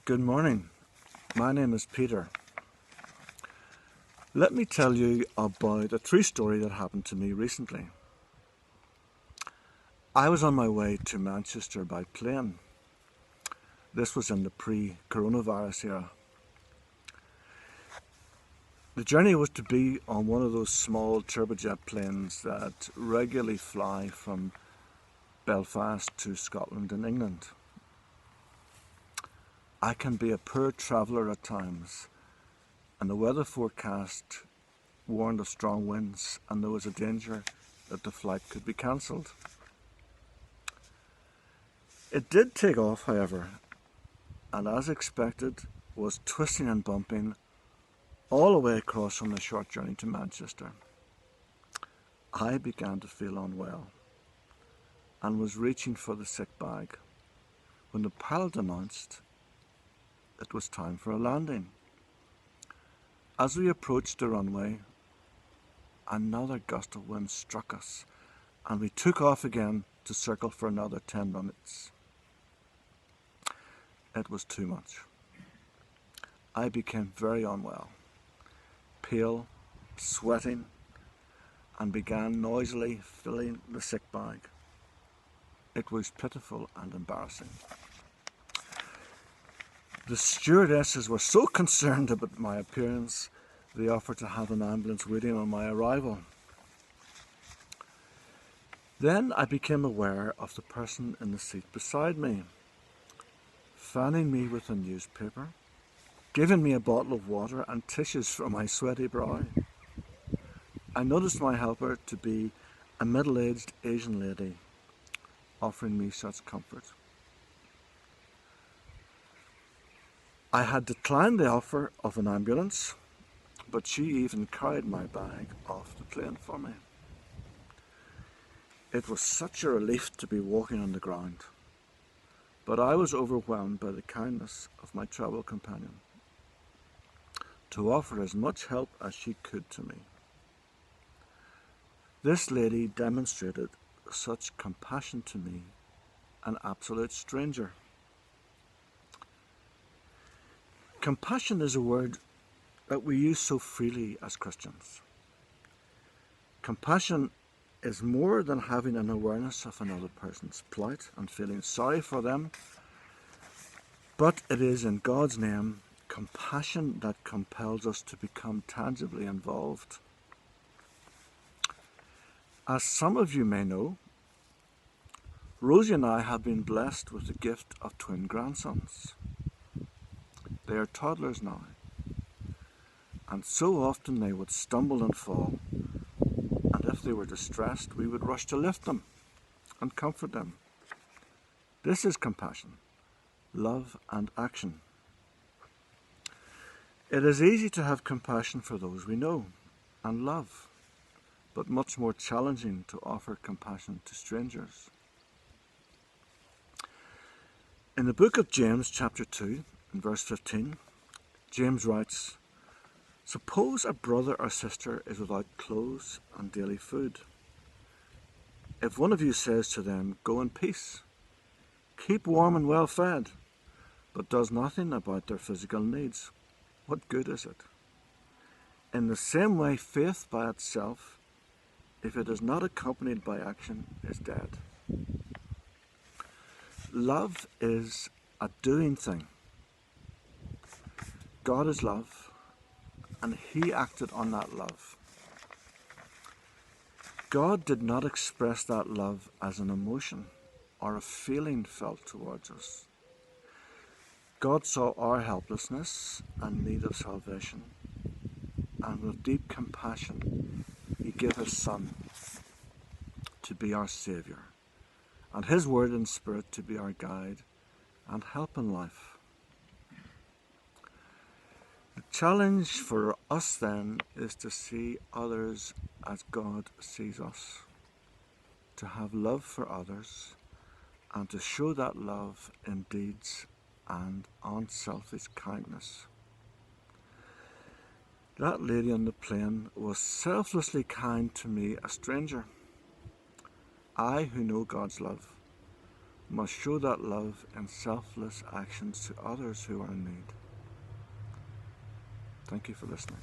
Good morning. My name is Peter. Let me tell you about a true story that happened to me recently. I was on my way to Manchester by plane. This was in the pre-coronavirus era. The journey was to be on one of those small turbojet planes that regularly fly from Belfast to Scotland and England. I can be a poor traveller at times, and the weather forecast warned of strong winds, and there was a danger that the flight could be cancelled. It did take off, however, and as expected was twisting and bumping all the way across from the short journey to Manchester. I began to feel unwell and was reaching for the sick bag when the pilot announced it was time for a landing. As we approached the runway, another gust of wind struck us and we took off again to circle for another 10 minutes. It was too much. I became very unwell, pale, sweating, and began noisily filling the sick bag. It was pitiful and embarrassing. The stewardesses were so concerned about my appearance, they offered to have an ambulance waiting on my arrival. Then I became aware of the person in the seat beside me, fanning me with a newspaper, giving me a bottle of water and tissues for my sweaty brow. I noticed my helper to be a middle-aged Asian lady, offering me such comfort. I had declined the offer of an ambulance, but she even carried my bag off the plane for me. It was such a relief to be walking on the ground, but I was overwhelmed by the kindness of my travel companion to offer as much help as she could to me. This lady demonstrated such compassion to me, an absolute stranger. Compassion is a word that we use so freely as Christians. Compassion is more than having an awareness of another person's plight and feeling sorry for them, but it is, in God's name, compassion that compels us to become tangibly involved. As some of you may know, Rosie and I have been blessed with the gift of twin grandsons. They are toddlers now, and so often they would stumble and fall, and if they were distressed, we would rush to lift them and comfort them. This is compassion, love and action. It is easy to have compassion for those we know and love, but much more challenging to offer compassion to strangers. In the book of James, chapter 2, and verse 15, James writes, "Suppose a brother or sister is without clothes and daily food. If one of you says to them, 'Go in peace, keep warm and well fed,' but does nothing about their physical needs, what good is it? In the same way, faith by itself, if it is not accompanied by action, is dead." Love is a doing thing. God is love, and He acted on that love. God did not express that love as an emotion or a feeling felt towards us. God saw our helplessness and need of salvation, and with deep compassion, He gave His Son to be our Saviour, and His Word and Spirit to be our guide and help in life. The challenge for us then is to see others as God sees us, to have love for others, and to show that love in deeds and unselfish kindness. That lady on the plane was selflessly kind to me, a stranger. I, who know God's love, must show that love in selfless actions to others who are in need. Thank you for listening.